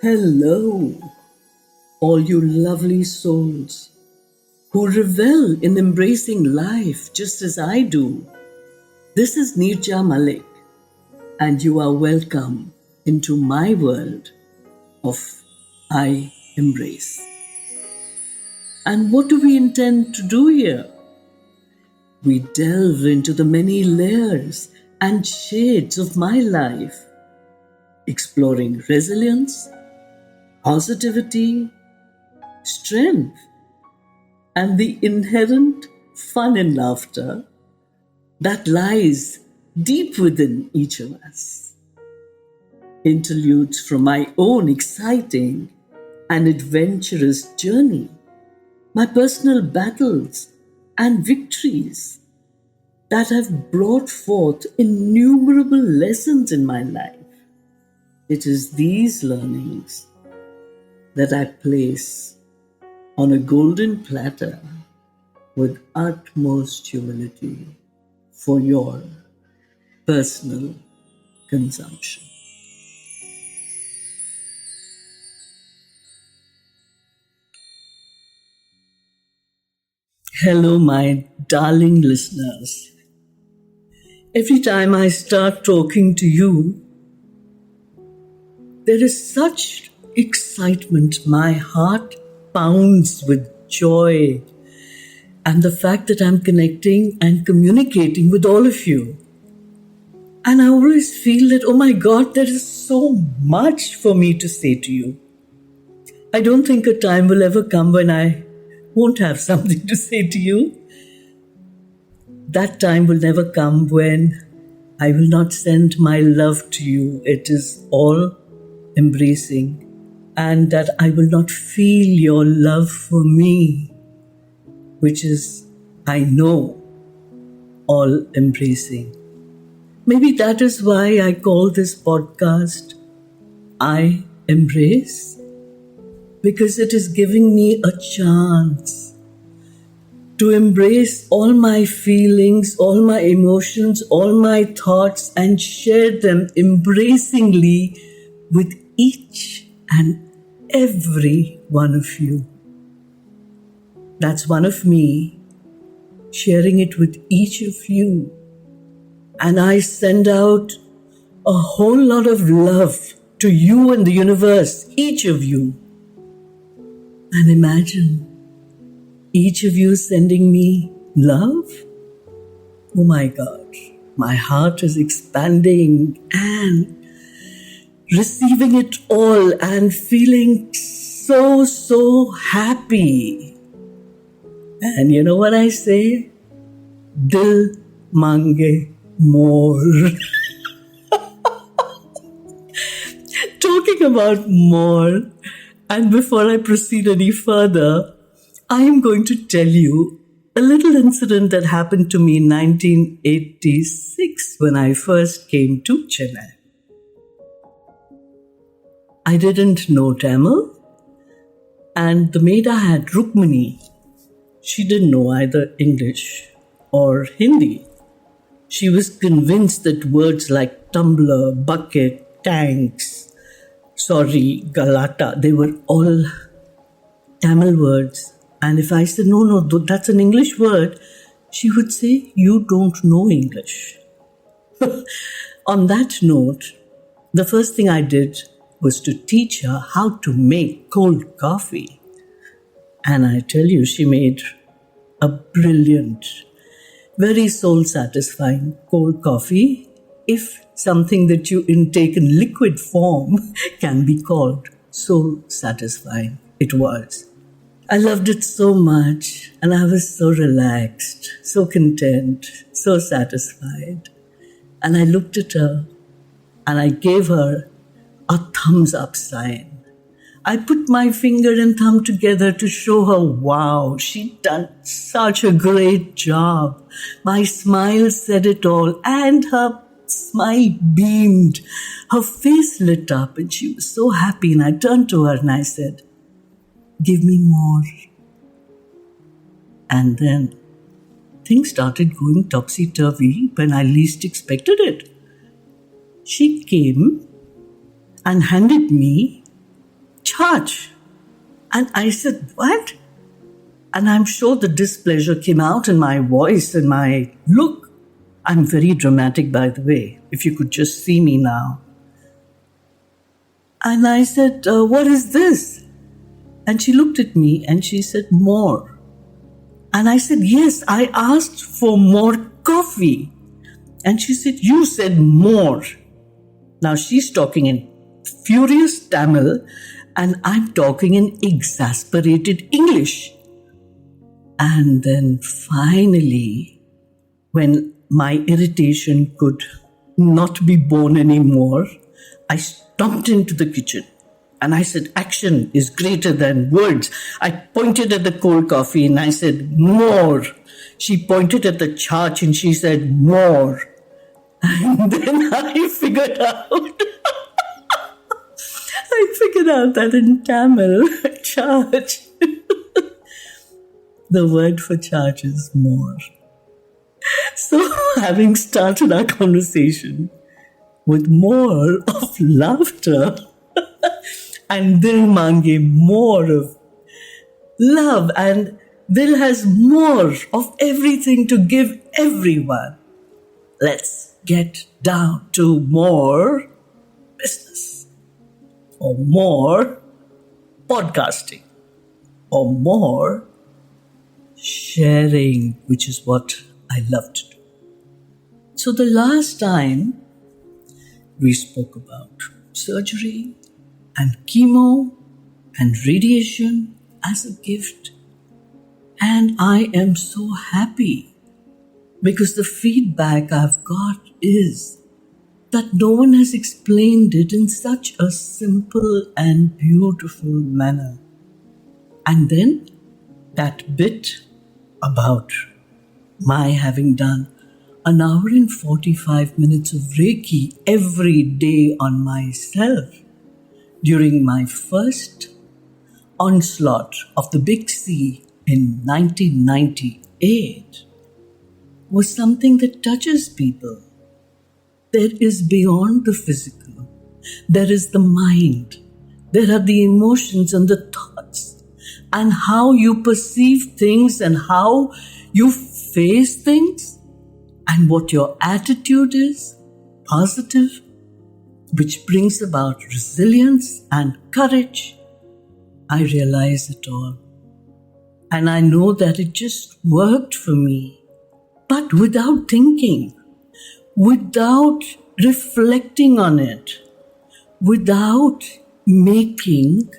Hello, all you lovely souls who revel in embracing life just as I do. This is Neerja Malik, and you are welcome into my world of I Embrace. And what do we intend to do here? We delve into the many layers and shades of my life, exploring resilience, positivity, strength, and the inherent fun and laughter that lies deep within each of us. Interludes from my own exciting and adventurous journey, my personal battles and victories that have brought forth innumerable lessons in my life. It is these learnings that I place on a golden platter with utmost humility for your personal consumption. Hello, my darling listeners. Every time I start talking to you, there is such excitement. My heart pounds with joy and the fact that I'm connecting and communicating with all of you. And I always feel that, oh my God, there is so much for me to say to you. I don't think a time will ever come when I won't have something to say to you. That time will never come when I will not send my love to you. It is all embracing, and that I will not feel your love for me, which is, I know, all embracing. Maybe that is why I call this podcast I Embrace, because it is giving me a chance to embrace all my feelings, all my emotions, all my thoughts, and share them embracingly with each and every one of you. That's one of me sharing it with each of you. And I send out a whole lot of love to you and the universe, each of you. And imagine each of you sending me love. Oh my God, my heart is expanding and receiving it all and feeling so happy. And you know what I say? Dil mange more. Talking about more, and before I proceed any further, I am going to tell you a little incident that happened to me in 1986 when I first came to Chennai. I didn't know Tamil, and the maid I had, Rukmini, she didn't know either English or Hindi. She was convinced that words like tumbler, bucket, tanks, sorry, galata, they were all Tamil words. And if I said, no, that's an English word, she would say, you don't know English. On that note, the first thing I did was to teach her how to make cold coffee. And I tell you, she made a brilliant, very soul-satisfying cold coffee, if something that you intake in liquid form can be called soul-satisfying. It was. I loved it so much, and I was so relaxed, so content, so satisfied. And I looked at her, and I gave her a thumbs up sign. I put my finger and thumb together to show her, wow, she'd done such a great job. My smile said it all, and her smile beamed. Her face lit up, and she was so happy. And I turned to her and I said, give me more. And then things started going topsy-turvy when I least expected it. She came and handed me charge. And I said, what? And I'm sure the displeasure came out in my voice and my look. I'm very dramatic, by the way, if you could just see me now. And I said, what is this? And she looked at me and she said, more. And I said, yes, I asked for more coffee. And she said, you said more. Now she's talking in furious Tamil and I'm talking in exasperated English. And then finally, when my irritation could not be borne anymore, I stomped into the kitchen and I said, action is greater than words. I pointed at the cold coffee and I said, more. She pointed at the charge and she said, more. And then I figured out that in Tamil, charge, the word for charge is more. So having started our conversation with more of laughter and Dil Mange more of love and Dil has more of everything to give everyone. Let's get down to more business or more podcasting or more sharing, which is what I love to do. So the last time we spoke about surgery and chemo and radiation as a gift. And I am so happy because the feedback I've got is that no one has explained it in such a simple and beautiful manner. And then that bit about my having done an hour and 45 minutes of Reiki every day on myself during my first onslaught of the big C in 1998 was something that touches people. There is beyond the physical. There is the mind. There are the emotions and the thoughts and how you perceive things and how you face things and what your attitude is, positive, which brings about resilience and courage. I realize it all. And I know that it just worked for me, but without thinking, without reflecting on it, without making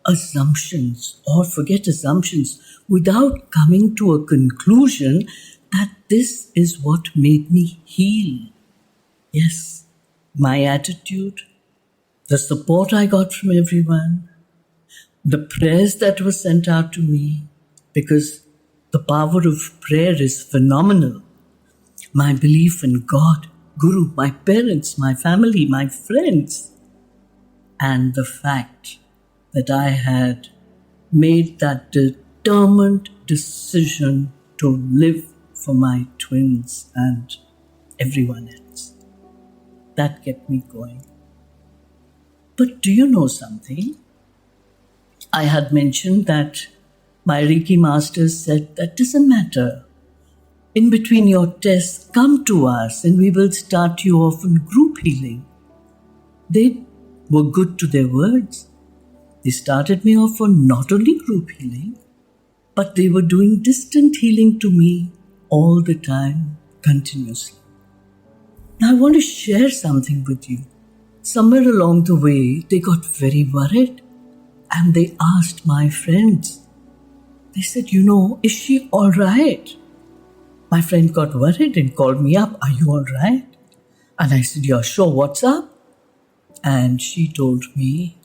assumptions, or forget assumptions, without coming to a conclusion that this is what made me heal. Yes, my attitude, the support I got from everyone, the prayers that were sent out to me, because the power of prayer is phenomenal. My belief in God, Guru, my parents, my family, my friends, and the fact that I had made that determined decision to live for my twins and everyone else. That kept me going. But do you know something? I had mentioned that my Reiki masters said that doesn't matter. In between your tests, come to us and we will start you off in group healing. They were good to their words. They started me off on not only group healing, but they were doing distant healing to me all the time, continuously. Now I want to share something with you. Somewhere along the way, they got very worried and they asked my friends. They said, is she all right? My friend got worried and called me up. Are you all right? And I said, yeah, sure. What's up? And she told me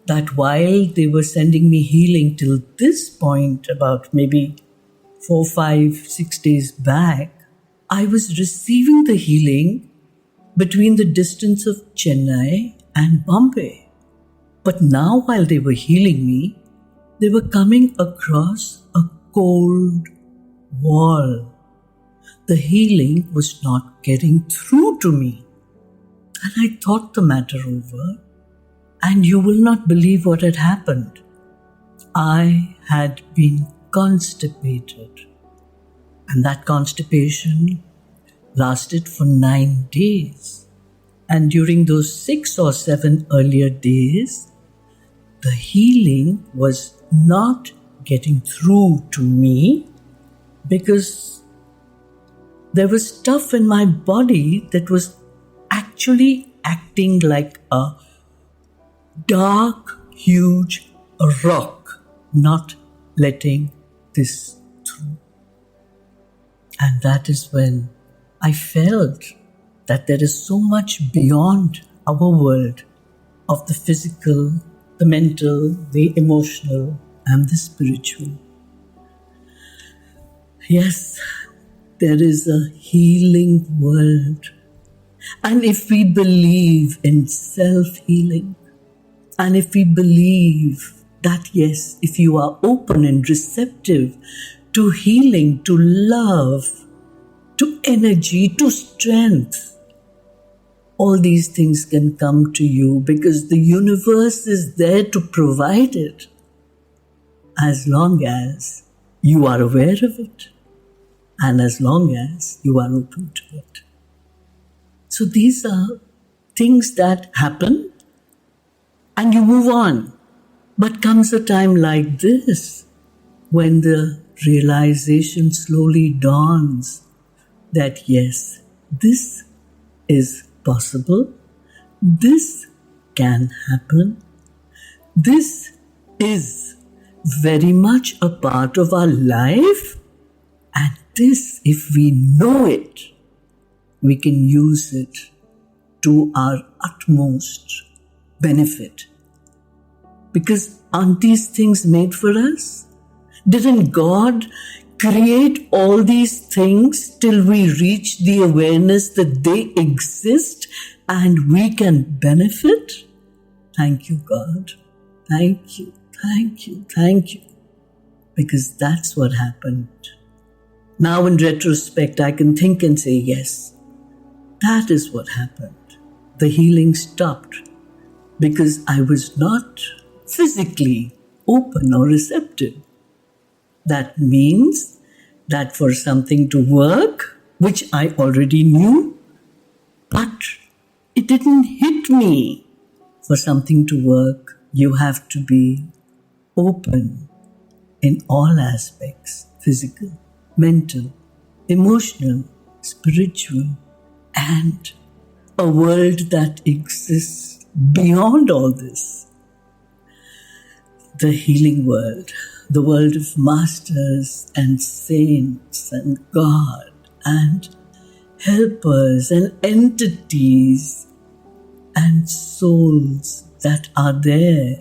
that while they were sending me healing till this point, about maybe 4, 5, 6 days back, I was receiving the healing between the distance of Chennai and Bombay. But now while they were healing me, they were coming across a cold wall. the healing was not getting through to me. And I thought the matter over, and you will not believe what had happened. I had been constipated, and that constipation lasted for 9 days. And during those 6 or 7 earlier days, the healing was not getting through to me because there was stuff in my body that was actually acting like a dark, huge rock, not letting this through. And that is when I felt that there is so much beyond our world of the physical, the mental, the emotional, and the spiritual. Yes, there is a healing world. And if we believe in self-healing, and if we believe that, yes, if you are open and receptive to healing, to love, to energy, to strength, all these things can come to you because the universe is there to provide it as long as you are aware of it and as long as you are open to it. So these are things that happen and you move on. But comes a time like this when the realization slowly dawns that yes, this is possible, this can happen, this is very much a part of our life, and this, if we know it, we can use it to our utmost benefit. Because aren't these things made for us? Didn't God create all these things till we reach the awareness that they exist and we can benefit? Thank you, God. Thank you, thank you, thank you. Because that's what happened. Now in retrospect, I can think and say, yes, that is what happened. The healing stopped because I was not physically open or receptive. That means that for something to work, which I already knew, but it didn't hit me. For something to work, you have to be open in all aspects, physical, mental, emotional, spiritual, and a world that exists beyond all this. The healing world, the world of masters and saints and God and helpers and entities and souls that are there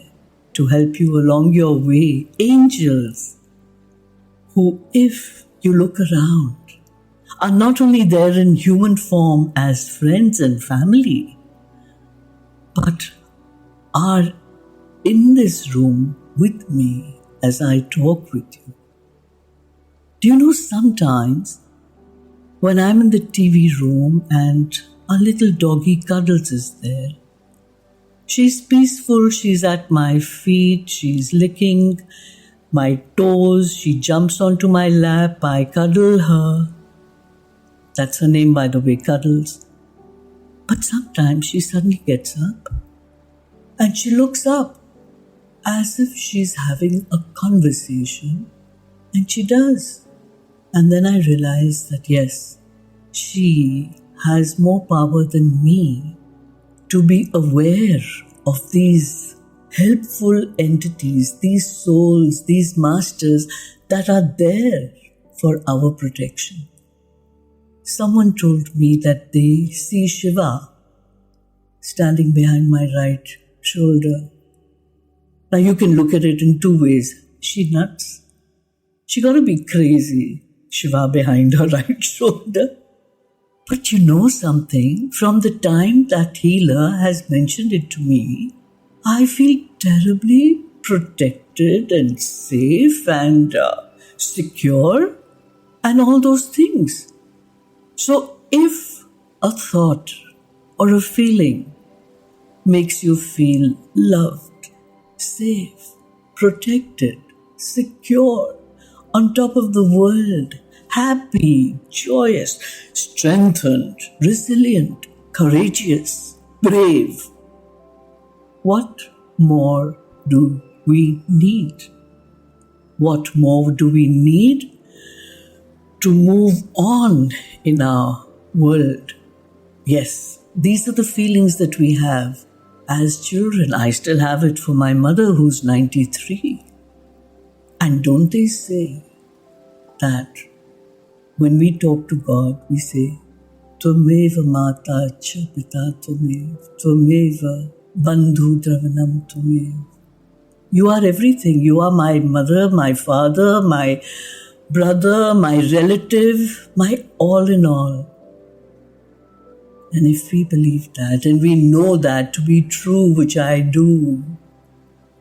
to help you along your way. Angels who, if you look around, are not only there in human form as friends and family, but are in this room with me as I talk with you. Do you know sometimes when I'm in the TV room and a little doggy Cuddles is there, she's peaceful, she's at my feet, she's licking my toes, she jumps onto my lap, I cuddle her. That's her name, by the way, Cuddles. But sometimes she suddenly gets up and she looks up as if she's having a conversation, and she does. And then I realize that yes, she has more power than me to be aware of these helpful entities, these souls, these masters that are there for our protection. Someone told me that they see Shiva standing behind my right shoulder. Now you can look at it in two ways. She nuts? She gotta be crazy, Shiva behind her right shoulder. But you know something? From the time that healer has mentioned it to me, I feel terribly protected and safe and secure and all those things. So if a thought or a feeling makes you feel loved, safe, protected, secure, on top of the world, happy, joyous, strengthened, resilient, courageous, brave, what more do we need? What more do we need to move on in our world? Yes, these are the feelings that we have as children. I still have it for my mother who's 93. And don't they say that when we talk to God, we say, Tvameva Mata Cha Pita Tvameva Bandhu Dravanam Tvamev. You are everything. You are my mother, my father, my brother, my relative, my all in all. And if we believe that and we know that to be true, which I do,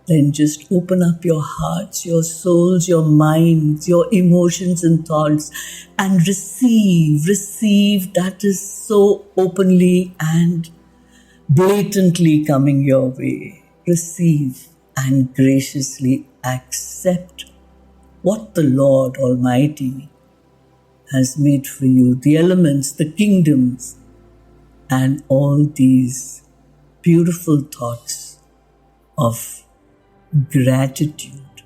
then just open up your hearts, your souls, your minds, your emotions and thoughts and receive. That is so openly and blatantly coming your way. Receive and graciously accept what the Lord Almighty has made for you, the elements, the kingdoms, and all these beautiful thoughts of gratitude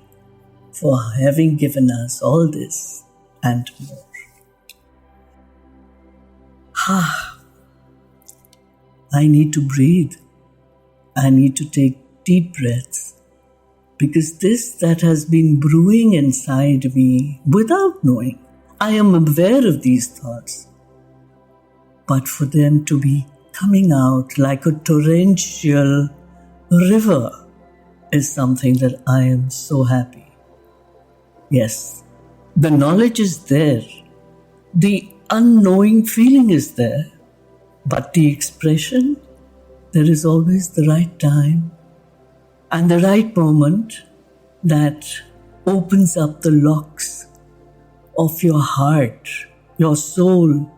for having given us all this and more. I need to breathe. I need to take deep breaths because this that has been brewing inside me without knowing, I am aware of these thoughts, but for them to be coming out like a torrential river is something that I am so happy. Yes, the knowledge is there, the unknowing feeling is there, but the expression, there is always the right time and the right moment that opens up the locks of your heart, your soul,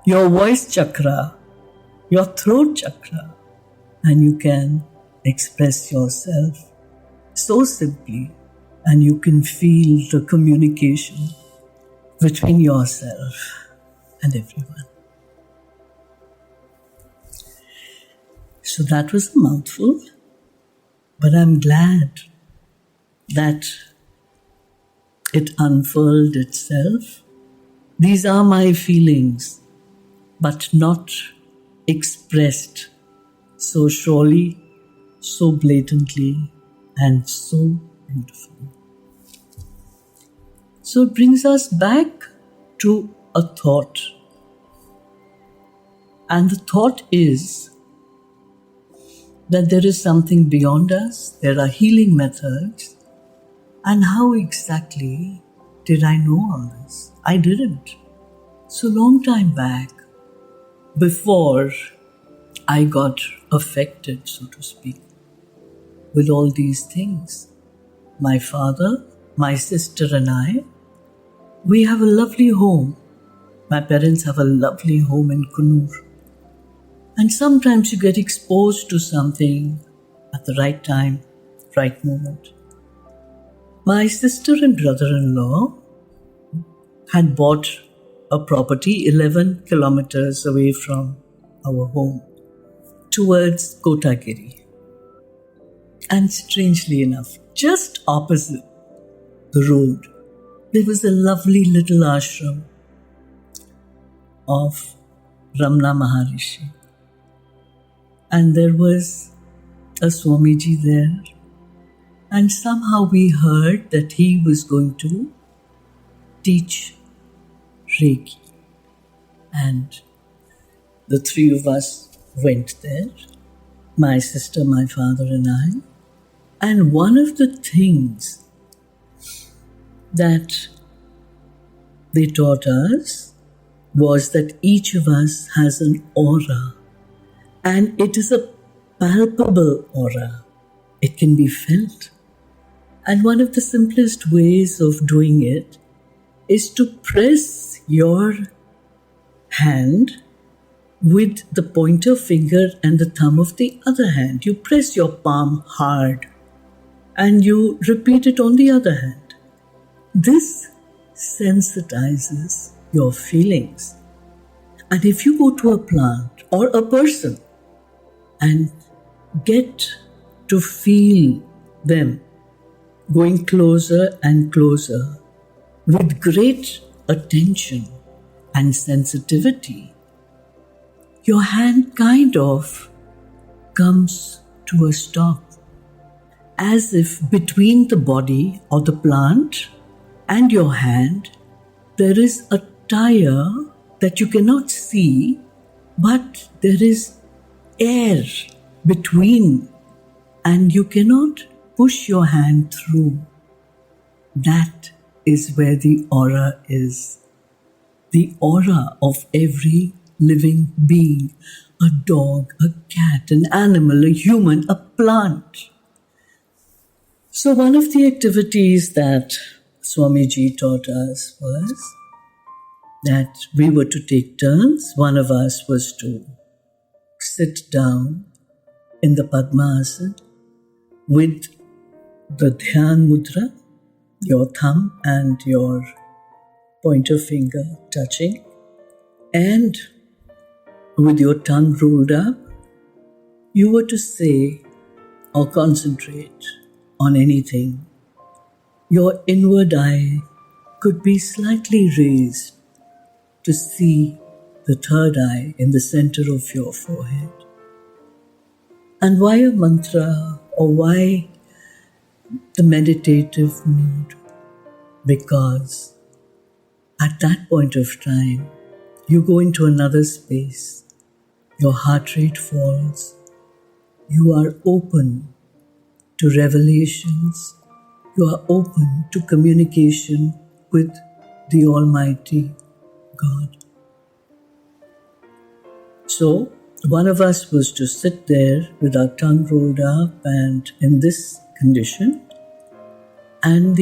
your voice chakra, your throat chakra, and you can express yourself so simply, and you can feel the communication between yourself and everyone. So that was a mouthful, but I'm glad that it unfurled itself. These are my feelings, but not expressed so surely, so blatantly, and so beautifully. So it brings us back to a thought. And the thought is that there is something beyond us, there are healing methods, and how exactly did I know all this? I didn't. So long time back, before I got affected, so to speak, with all these things, my father, my sister and I, we have a lovely home. My parents have a lovely home in Kannur. And sometimes you get exposed to something at the right time, right moment. My sister and brother-in-law had bought a property 11 kilometers away from our home towards Kotagiri. And strangely enough, just opposite the road, there was a lovely little ashram of Ramana Maharishi. And there was a Swamiji there. And somehow we heard that he was going to teach Reiki. And the three of us went there, my sister, my father and I. And one of the things that they taught us was that each of us has an aura. And it is a palpable aura. It can be felt. And one of the simplest ways of doing it is to press your hand with the pointer finger and the thumb of the other hand. You press your palm hard and you repeat it on the other hand. This sensitizes your feelings. And if you go to a plant or a person and get to feel them going closer and closer with great attention and sensitivity, your hand kind of comes to a stop, as if between the body or the plant and your hand there is a tire that you cannot see, but there is air between and you cannot push your hand through. That is where the aura is. The aura of every living being, a dog, a cat, an animal, a human, a plant. So one of the activities that Swamiji taught us was that we were to take turns. One of us was to sit down in the Padmasana with the Dhyan Mudra, your thumb and your pointer finger touching, and with your tongue rolled up, you were to say or concentrate on anything. Your inward eye could be slightly raised to see the third eye in the center of your forehead. And why a mantra or why the meditative mood? Because at that point of time, you go into another space. Your heart rate falls. You are open to revelations. You are open to communication with the Almighty God. So, one of us was to sit there with our tongue rolled up and in this condition. And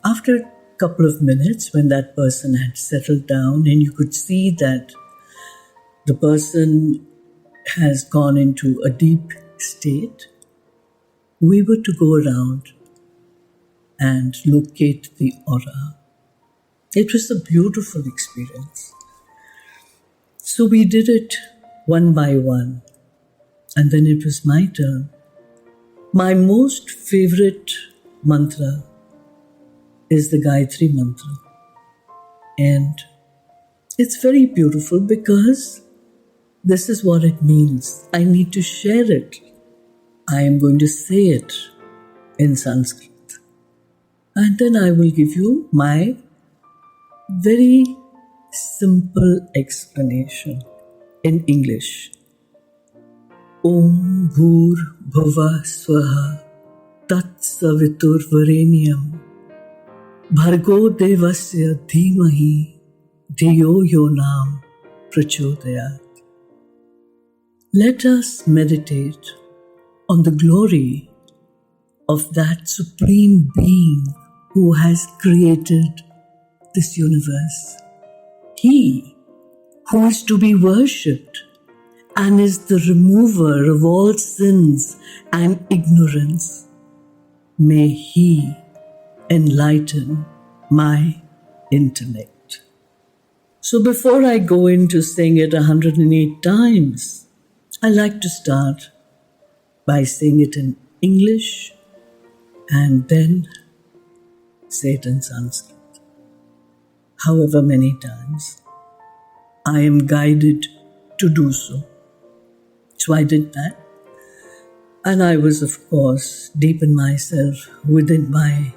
after a couple of minutes, when that person had settled down and you could see that the person has gone into a deep state, we were to go around and locate the aura. It was a beautiful experience. So we did it one by one, and then it was my turn. My most favorite mantra is the Gayatri mantra. And it's very beautiful because this is what it means. I need to share it. I am going to say it in Sanskrit. And then I will give you my very simple explanation in English. Om Bhur Bhuva Swaha Tat Savitur Varenyam Bhargo Devasya Dhimahi Dhiyo Yonam Prachodayat. Let us meditate on the glory of that Supreme Being who has created this universe. He who is to be worshipped and is the remover of all sins and ignorance. May He enlighten my intellect. So before I go into saying it 108 times, I like to start by saying it in English and then say it in Sanskrit. However many times I am guided to do so. So I did that. And I was, of course, deep in myself, within my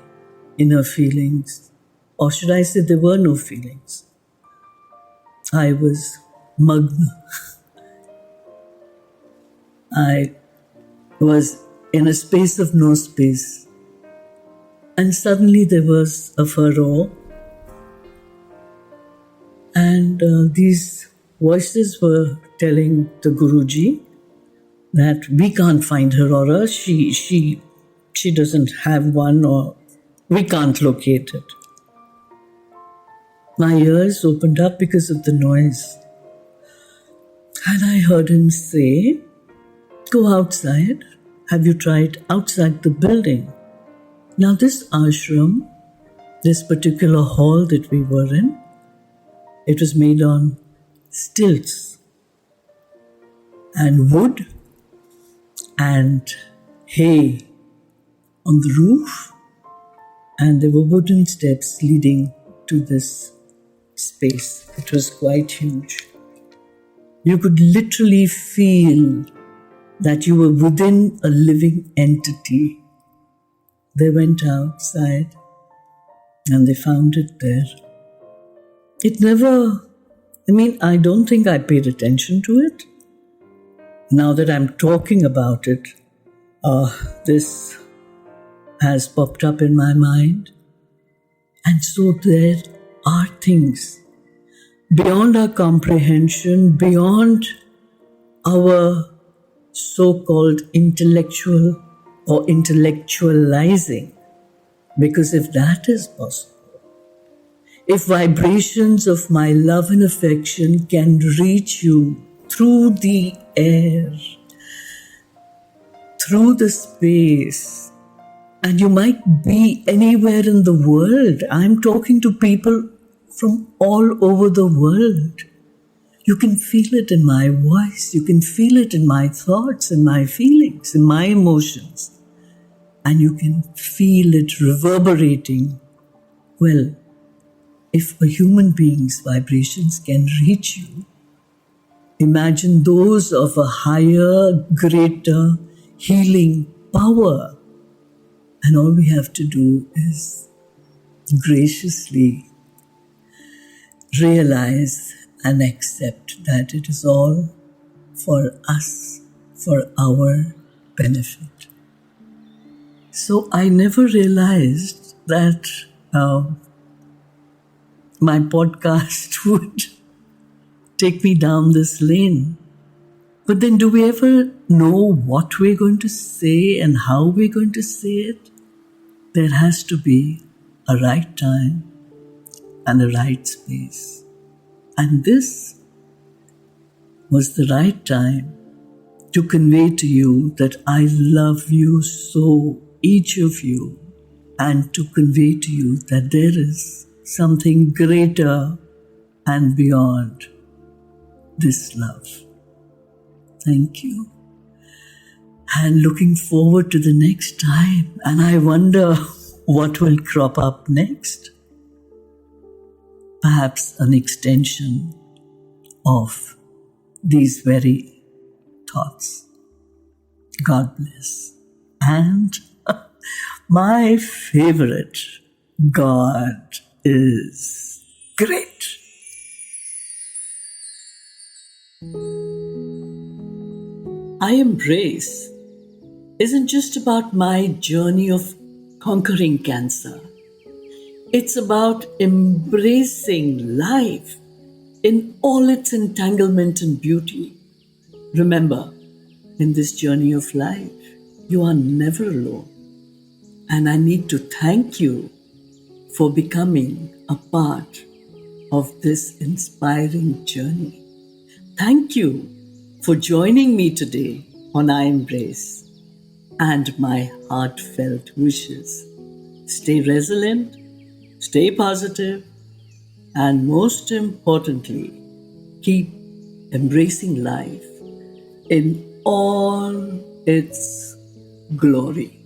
inner feelings. Or should I say there were no feelings. I was magna. I was in a space of no space. And suddenly there was a furrow. And these voices were telling the Guruji that we can't find her aura. She doesn't have one, or we can't locate it. My ears opened up because of the noise. And I heard him say, "Go outside. Have you tried outside the building?" Now, this ashram, this particular hall that we were in, it was made on stilts and wood and hay on the roof, and there were wooden steps leading to this space. It was quite huge. You could literally feel that you were within a living entity. They went outside and they found it there. It never, I don't think I paid attention to it. Now that I'm talking about it, this has popped up in my mind. And so there are things beyond our comprehension, beyond our so-called intellectual or intellectualizing. Because if that is possible, if vibrations of my love and affection can reach you through the air, through the space, and you might be anywhere in the world. I'm talking to people from all over the world. You can feel it in my voice. You can feel it in my thoughts, in my feelings, in my emotions. And you can feel it reverberating. Well, if a human being's vibrations can reach you, imagine those of a higher, greater healing power. And all we have to do is graciously realize and accept that it is all for us, for our benefit. So I never realized that my podcast would take me down this lane. But then do we ever know what we're going to say and how we're going to say it? There has to be a right time and a right space. And this was the right time to convey to you that I love you so, each of you, and to convey to you that there is something greater and beyond this love. Thank you. And looking forward to the next time. And I wonder what will crop up next. Perhaps an extension of these very thoughts. God bless. And my favorite, God is great. I Embrace isn't just about my journey of conquering cancer. It's about embracing life in all its entanglement and beauty. Remember, in this journey of life, you are never alone. And I need to thank you for becoming a part of this inspiring journey. Thank you for joining me today on I Embrace, and my heartfelt wishes. Stay resilient, stay positive, and most importantly, keep embracing life in all its glory.